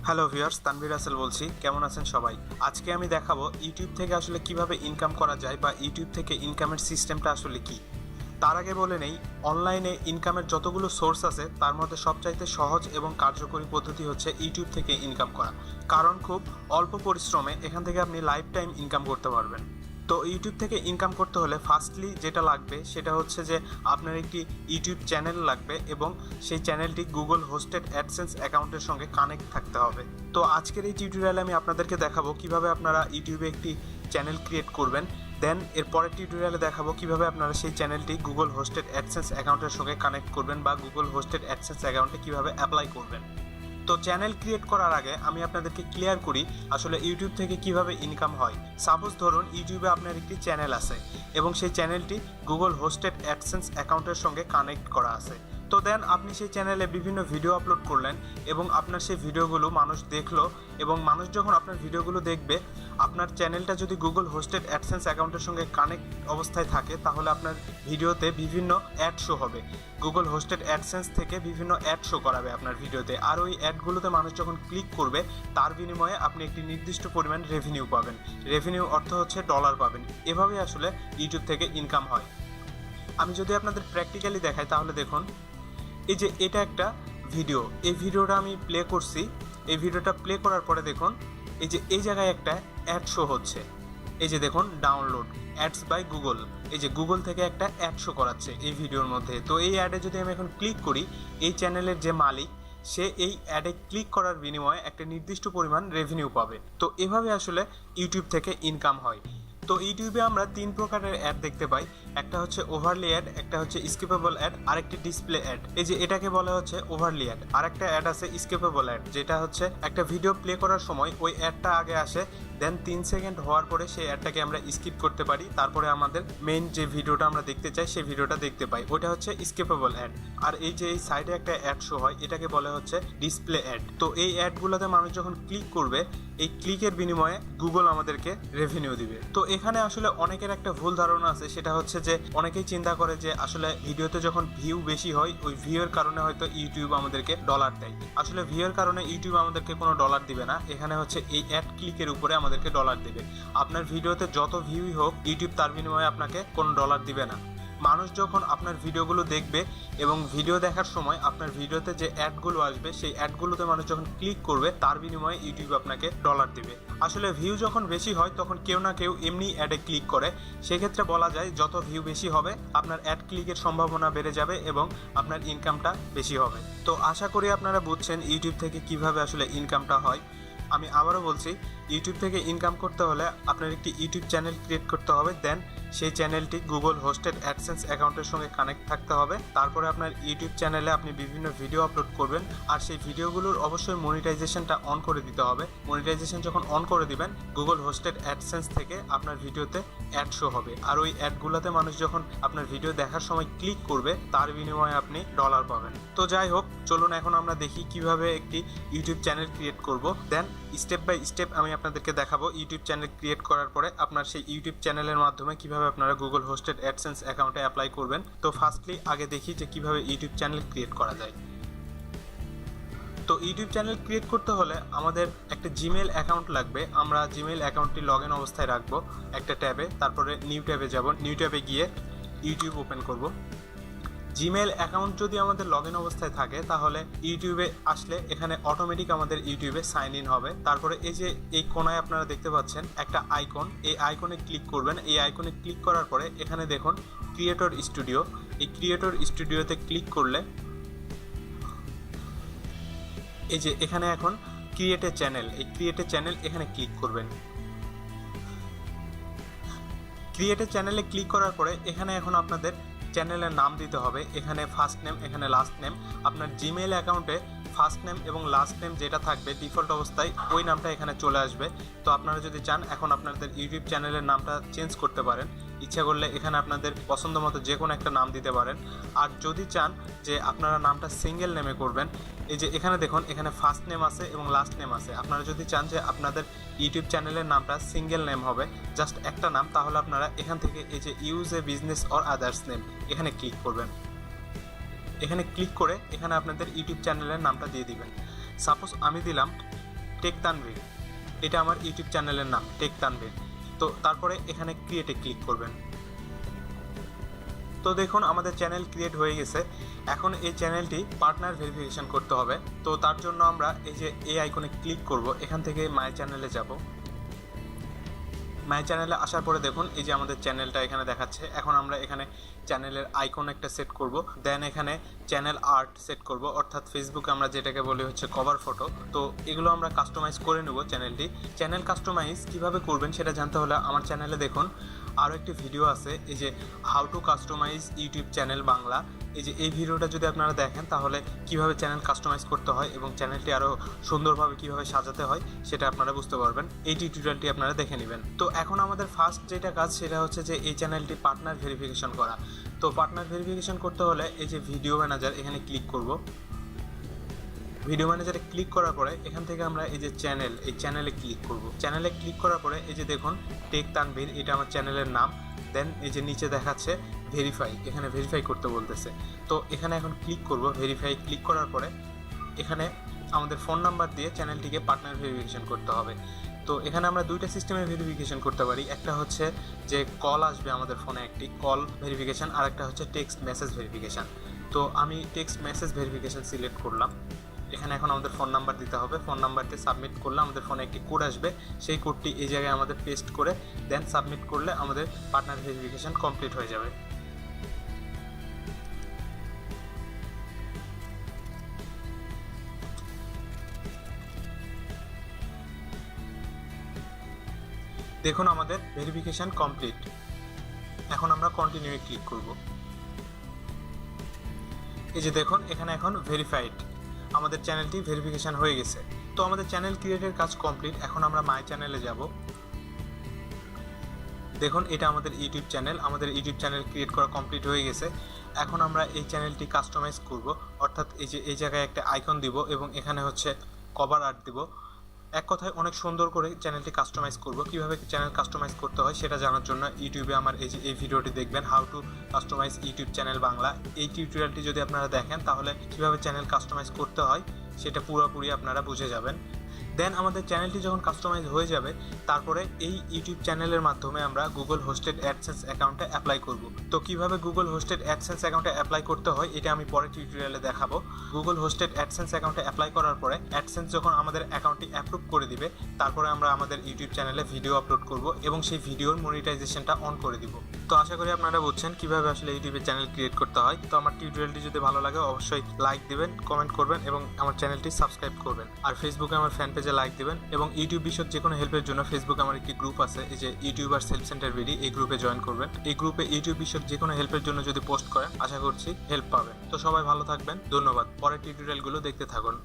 Hello viewers, Tanvir Rasel বলছি। কেমন আছেন সবাই? আজকে আমি দেখাবো ইউটিউব থেকে আসলে কিভাবে ইনকাম করা যায় বা ইউটিউব থেকে ইনকামের সিস্টেমটা আসলে কি। তার আগে বলে নেই, অনলাইনে ইনকামের যতগুলো সোর্স আছে তার মধ্যে সবচাইতে সহজ এবং কার্যকরী পদ্ধতি হচ্ছে ইউটিউব থেকে ইনকাম করা। কারণ খুব অল্প পরিশ্রমে এখান থেকে আপনি লাইফ টাইম ইনকাম করতে পারবেন। তো ইউটিউব থেকে ইনকাম করতে হলে ফার্স্টলি যেটা লাগবে সেটা হচ্ছে যে আপনার একটি ইউটিউব চ্যানেল লাগবে এবং সেই চ্যানেলটি গুগল হোস্টেড অ্যাডসেন্স অ্যাকাউন্টের সঙ্গে কানেক্ট থাকতে হবে। তো আজকের এই টিউটোরিয়ালে আমি আপনাদেরকে দেখাবো কিভাবে আপনারা ইউটিউবে একটি চ্যানেল ক্রিয়েট করবেন। দেন এর পরের টিউটোরিয়ালে দেখাবো কিভাবে আপনারা সেই চ্যানেলটি গুগল হোস্টেড অ্যাডসেন্স অ্যাকাউন্টের সঙ্গে কানেক্ট করবেন বা গুগল হোস্টেড অ্যাডসেন্স অ্যাকাউন্টে কিভাবে অ্যাপ্লাই করবেন। তো চ্যানেল ক্রিয়েট করার আগে আমি আপনাদেরকে ক্লিয়ার করি আসলে ইউটিউব থেকে কিভাবে ইনকাম হয়। সাপোজ ধরুন ইউটিউবে আপনার একটি চ্যানেল আছে এবং সেই চ্যানেলটি গুগল হোস্টেড অ্যাডসেন্স অ্যাকাউন্টের সঙ্গে কানেক্ট করা আছে। তো দেন আপনি সেই চ্যানেলে বিভিন্ন ভিডিও আপলোড করলেন এবং আপনার সেই ভিডিওগুলো মানুষ দেখলো এবং মানুষ যখন আপনার ভিডিওগুলো দেখবে, আপনার চ্যানেলটা যদি গুগল হোস্টেড অ্যাডসেন্স অ্যাকাউন্টের সঙ্গে কানেক্ট অবস্থায় থাকে তাহলে আপনার ভিডিওতে বিভিন্ন অ্যাড শো হবে। গুগল হোস্টেড অ্যাডসেন্স থেকে বিভিন্ন অ্যাড শো করাবে আপনার ভিডিওতে, আর ওই অ্যাডগুলোতে মানুষ যখন ক্লিক করবে তার বিনিময়ে আপনি একটি নির্দিষ্ট পরিমাণ রেভিনিউ পাবেন। রেভিনিউ অর্থ হচ্ছে ডলার পাবেন। এভাবেই আসলে ইউটিউব থেকে ইনকাম হয়। আমি যদি আপনাদের প্র্যাকটিক্যালি দেখাই তাহলে দেখুন, এই যে এটা একটা ভিডিও, এই ভিডিওটা আমি প্লে করছি। এই ভিডিওটা প্লে করার পরে দেখুন এই যে এই জায়গায় একটা অ্যাড শো হচ্ছে। এই যে দেখুন ডাউনলোড অ্যাডস বাই গুগল, এই যে গুগল থেকে একটা অ্যাড শো করাচ্ছে এই ভিডিওর মধ্যে। তো এই অ্যাডে যদি আমি এখন ক্লিক করি, এই চ্যানেলের যে মালিক সে এই অ্যাডে ক্লিক করার বিনিময়ে একটা নির্দিষ্ট পরিমাণ রেভিনিউ পাবে। তো এভাবে আসলে ইউটিউব থেকে ইনকাম হয়। তো ইউটিউবে আমরা তিন প্রকারের অ্যাড দেখতে পাই। একটা হচ্ছে ওভারলি অ্যাড, একটা হচ্ছে স্কিপেবল অ্যাড, আর একটি ডিসপ্লে অ্যাড। এই যে এটাকে বলা হচ্ছে ওভারলি অ্যাড। আর একটা অ্যাড আছে স্কিপেবল অ্যাড, যেটা হচ্ছে একটা ভিডিও প্লে করার সময় ওই অ্যাডটা আগে আসে, দেন 3 সেকেন্ড হওয়ার পরে সেই অ্যাডটাকে আমরা স্কিপ করতে পারি, তারপরে আমাদের মেইন যে ভিডিওটা আমরা দেখতে চাই সেই ভিডিওটা দেখতে পাই। ওইটা হচ্ছে স্কিপেবল অ্যাড। আর এই যে এই সাইডে একটা অ্যাড শো হয়, এটাকে বলা হচ্ছে ডিসপ্লে অ্যাড। তো এই অ্যাডগুলোতে মানুষ যখন ক্লিক করবে, এই ক্লিকের বিনিময়ে গুগল আমাদেরকে রেভিনিউ দিবে। তো এখানে আসলে অনেকের একটা ভুল ধারণা আছে, সেটা হচ্ছে যে অনেকেই চিন্তা করে যে আসলে ভিডিওতে যখন ভিউ বেশি হয় ওই ভিউয়ের কারণে হয়তো ইউটিউব আমাদেরকে ডলার দেয়। আসলে ভিউয়ের কারণে ইউটিউব আমাদেরকে কোনো ডলার দিবে না। এখানে হচ্ছে এই অ্যাড ক্লিকের উপরে আমাদেরকে ডলার দেবে। আপনার ভিডিওতে যত ভিউই হোক ইউটিউব তার বিনিময়ে আপনাকে কোনো ডলার দিবে না। মানুষ যখন আপনার ভিডিওগুলো দেখবে এবং ভিডিও দেখার সময় আপনার ভিডিওতে যে অ্যাডগুলো আসবে সেই অ্যাডগুলোতে মানুষ যখন ক্লিক করবে তার বিনিময়ে ইউটিউব আপনাকে ডলার দিবে। আসলে ভিউ যখন বেশি হয় তখন কেউ না কেউ এমনি অ্যাডে ক্লিক করে। সেক্ষেত্রে বলা যায় যত ভিউ বেশি হবে আপনার অ্যাড ক্লিকের সম্ভাবনা বেড়ে যাবে এবং আপনার ইনকামটা বেশি হবে। তো আশা করি আপনারা বুঝছেন ইউটিউব থেকে কিভাবে আসলে ইনকামটা হয়। আমি আবারও বলছি, ইউটিউব থেকে ইনকাম করতে হলে আপনার একটি ইউটিউব চ্যানেল ক্রিয়েট করতে হবে। দেন সেই চ্যানেলটি গুগল হোস্টেড অ্যাডসেন্স অ্যাকাউন্টের সঙ্গে কানেক্ট থাকতে হবে। তারপরে আপনার ইউটিউব চ্যানেলে আপনি বিভিন্ন ভিডিও আপলোড করবেন, আর সেই ভিডিওগুলোর অবশ্যই মনিটাইজেশনটা অন করে দিতে হবে। মনিটাইজেশন যখন অন করে দিবেন, গুগল হোস্টেড অ্যাডসেন্স থেকে আপনার ভিডিওতে অ্যাড শো হবে, আর ওই অ্যাডগুলোতে মানুষ যখন আপনার ভিডিও দেখার সময় ক্লিক করবে তার বিনিময়ে আপনি ডলার পাবেন। তো যাই হোক, চলুন এখন আমরা দেখি কিভাবে একটি ইউটিউব চ্যানেল ক্রিয়েট করব। দেন স্টেপ বাই স্টেপ আমি আপনাদেরকে দেখাবো ইউটিউব চ্যানেল ক্রিয়েট করার পরে আপনার সেই ইউটিউব চ্যানেলের মাধ্যমে কিভাবে আপনারা গুগল হোস্টেড অ্যাডসেন্স অ্যাকাউন্টে অ্যাপ্লাই করবেন। তো ফার্স্টলি আগে দেখি যে কিভাবে ইউটিউব চ্যানেল ক্রিয়েট করা যায়। তো ইউটিউব চ্যানেল ক্রিয়েট করতে হলে আমাদের একটা জিমেল অ্যাকাউন্ট লাগবে। আমরা জিমেল অ্যাকাউন্টটি লগ ইন অবস্থায় রাখবো একটা ট্যাবে, তারপরে নিউ ট্যাবে যাব। নিউ ট্যাবে গিয়ে ইউটিউব ওপেন করব। জিমেল অ্যাকাউন্ট যদি আমাদের লগ ইন অবস্থায় থাকে তাহলে ইউটিউবে আসলে এখানে অটোমেটিক আমাদের ইউটিউবে সাইন ইন হবে। তারপরে এই যে এই কোনায় আপনারা দেখতে পাচ্ছেন একটা আইকন, এই আইকনে ক্লিক করবেন। এই আইকনে ক্লিক করার পরে এখানে দেখুন ক্রিয়েটর স্টুডিও। এই ক্রিয়েটর স্টুডিওতে ক্লিক করলে এই যে এখানে এখন ক্রিয়েট এ চ্যানেল, এই ক্রিয়েট এ চ্যানেল এখানে ক্লিক করবেন। ক্রিয়েট এ চ্যানেলে ক্লিক করার পরে এখানে এখন আপনাদের চ্যানেলের নাম দিতে হবে। এখানে ফার্স্ট নেম, এখানে লাস্ট নেম। আপনার জিমেল অ্যাকাউন্টে ফার্স্ট নেম এবং লাস্ট নেম যেটা থাকবে ডিফল্ট অবস্থায় ওই নামটা এখানে চলে আসবে। তো আপনারা যদি চান এখন আপনাদের ইউটিউব চ্যানেলের নামটা চেঞ্জ করতে পারেন। ইচ্ছা করলে এখানে আপনাদের পছন্দ মতো যে কোনো একটা নাম দিতে পারেন। আর যদি চান যে আপনারা নামটা সিঙ্গেল নেমে করবেন, এই যে এখানে দেখুন এখানে ফার্স্ট নেম আছে এবং লাস্ট নেম আছে। আপনারা যদি চান যে আপনাদের ইউটিউব চ্যানেলের নামটা সিঙ্গেল নেম হবে, জাস্ট একটা নাম, তাহলে আপনারা এখান থেকে এই যে use a business or others name এখানে ক্লিক করবেন। এখানে ক্লিক করে এখানে আপনাদের ইউটিউব চ্যানেলের নামটা দিয়ে দিবেন। সাপোজ আমি দিলাম টেক তানভীর, এটা আমার ইউটিউব চ্যানেলের নাম টেক তানভীর। তো তারপরে এখানে ক্রিয়েটে ক্লিক করবেন। তো দেখুন আমাদের চ্যানেল ক্রিয়েট হয়ে গেছে। এখন এই চ্যানেলটি পার্টনার ভেরিফিকেশন করতে হবে। তো তার জন্য আমরা এই যে এই আইকনে ক্লিক করব, এখান থেকে মাই চ্যানেলে যাব। মাই চ্যানেলে আসার পরে দেখুন এই যে আমাদের চ্যানেলটা এখানে দেখাচ্ছে। এখন আমরা এখানে চ্যানেলের আইকন একটা সেট করব, দেন এখানে চ্যানেল আর্ট সেট করব, অর্থাৎ ফেসবুকে আমরা যেটাকে বলি হচ্ছে কভার ফটো। তো এগুলো আমরা কাস্টমাইজ করে নেব চ্যানেলটি। চ্যানেল কাস্টমাইজ কিভাবে করবেন সেটা জানতে হলে আমার চ্যানেলে দেখুন আরও একটি ভিডিও আছে, এই যে how to customize YouTube channel Bangla. এই যে এই ভিডিওটা যদি আপনারা দেখেন তাহলে কিভাবে চ্যানেল কাস্টমাইজ করতে হয় এবং চ্যানেলটি আরও সুন্দরভাবে কিভাবে সাজাতে হয় সেটা আপনারা বুঝতে পারবেন। এই টিউটোরিয়ালটি আপনারা দেখে নেবেন। তো এখন আমাদের ফার্স্ট যেটা কাজ সেটা হচ্ছে যে এই চ্যানেলটি পার্টনার ভেরিফিকেশন করা। তো পার্টনার ভেরিফিকেশন করতে হলে এই যে ভিডিও ম্যানেজার এখানে ক্লিক করব। ভিডিও ম্যানেজারে ক্লিক করার পরে এখান থেকে আমরা এই যে চ্যানেল, এই চ্যানেলে ক্লিক করব। চ্যানেলে ক্লিক করার পরে এই যে দেখুন টেক তানভীর, এটা আমার চ্যানেলের নাম। দেন এই যে নিচে দেখাচ্ছে ভেরিফাই, এখানে ভেরিফাই করতে বলতেছে। তো এখানে এখন ক্লিক করব। ভেরিফাই ক্লিক করার পরে এখানে আমাদের ফোন নাম্বার দিয়ে চ্যানেলটিকে পার্টনার ভেরিফিকেশন করতে হবে। তো এখানে আমরা দুইটা সিস্টেমে ভেরিফিকেশন করতে পারি। একটা হচ্ছে যে কল আসবে আমাদের ফোনে, একটি কল ভেরিফিকেশন, আর একটা হচ্ছে টেক্সট মেসেজ ভেরিফিকেশন। তো আমি টেক্সট মেসেজ ভেরিফিকেশন সিলেক্ট করলাম। এখানে এখন আমাদের ফোন নাম্বার দিতে হবে। ফোন নাম্বার দিয়ে সাবমিট করলে আমাদের ফোনে একটি কোড আসবে, সেই কোডটি এই জায়গায় আমাদের পেস্ট করে দেন সাবমিট করলে আমাদের পার্টনার ভেরিফিকেশন কমপ্লিট হয়ে যাবে। দেখুন আমাদের ভেরিফিকেশন কমপ্লিট। এখন আমরা কন্টিনিউ ক্লিক করব। এই যে দেখুন এখানে এখন ভেরিফাইড, আমাদের চ্যানেলটি ভেরিফিকেশন হয়ে গেছে। তো আমাদের চ্যানেল ক্রিয়েটের কাজ কমপ্লিট। এখন আমরা মাই চ্যানেলে যাব। দেখুন এটা আমাদের ইউটিউব চ্যানেল, আমাদের ইউটিউব চ্যানেল ক্রিয়েট করা কমপ্লিট হয়ে গেছে। এখন আমরা এই চ্যানেলটি কাস্টমাইজ করব, অর্থাৎ এই যে এই জায়গায় একটা আইকন দিব এবং এখানে হচ্ছে কভার আর্ট দিব। এক কথায় অনেক সুন্দর করে চ্যানেলটি কাস্টমাইজ করব। কিভাবে চ্যানেল কাস্টমাইজ করতে হয় সেটা জানার জন্য ইউটিউবে আমার এই যে এই ভিডিওটি দেখবেন, how to customize YouTube channel Bangla. এই টিউটোরিয়ালটি যদি আপনারা দেখেন তাহলে কিভাবে চ্যানেল কাস্টমাইজ করতে হয় সেটা পুরোপুরি আপনারা বুঝে যাবেন। দেন আমাদের চ্যানেলটি যখন কাস্টমাইজ হয়ে যাবে তারপরে এই ইউটিউব চ্যানেলের মাধ্যমে আমরা গুগল হোস্টেড অ্যাডসেন্স অ্যাকাউন্টে অ্যাপ্লাই করব। তো কিভাবে গুগল হোস্টেড অ্যাডসেন্স অ্যাকাউন্টে অ্যাপ্লাই করতে হয় এটা আমি পরের টিউটোরিয়ালে দেখাবো। গুগল হোস্টেড অ্যাডসেন্স অ্যাকাউন্টে অ্যাপ্লাই করার পরে অ্যাডসেন্স যখন আমাদের অ্যাকাউন্টটি অ্যাপ্রুভ করে দিবে তারপরে আমরা আমাদের ইউটিউব চ্যানেলে ভিডিও আপলোড করব এবং সেই ভিডিওর মনিটাইজেশনটা অন করে দিব। তো আশা করি আপনারা বুঝছেন কিভাবে আসলে ইউটিউবে চ্যানেল ক্রিয়েট করতে হয়। তো আমার টিউটোরিয়ালটি যদি ভালো লাগে অবশ্যই লাইক দিবেন, কমেন্ট করবেন এবং আমার চ্যানেলটি সাবস্ক্রাইব করবেন। আর ফেসবুকে আমার ফ্যান পেজে লাইক দিবেন এবং ইউটিউব বিষয়ক যে কোনো হেল্পের জন্য ফেসবুকে আমার একটি গ্রুপ আছে, এই যে ইউটিউবার্স হেল্প সেন্টার ভিডি, এই গ্রুপে জয়েন করবেন। এই গ্রুপে ইউটিউব বিষয়ক যে কোনো হেল্পের জন্য যদি পোস্ট করেন আশা করছি হেল্প পাবেন। তো সবাই ভালো থাকবেন, ধন্যবাদ। পরের টিউটোরিয়ালগুলো দেখতে থাকুন।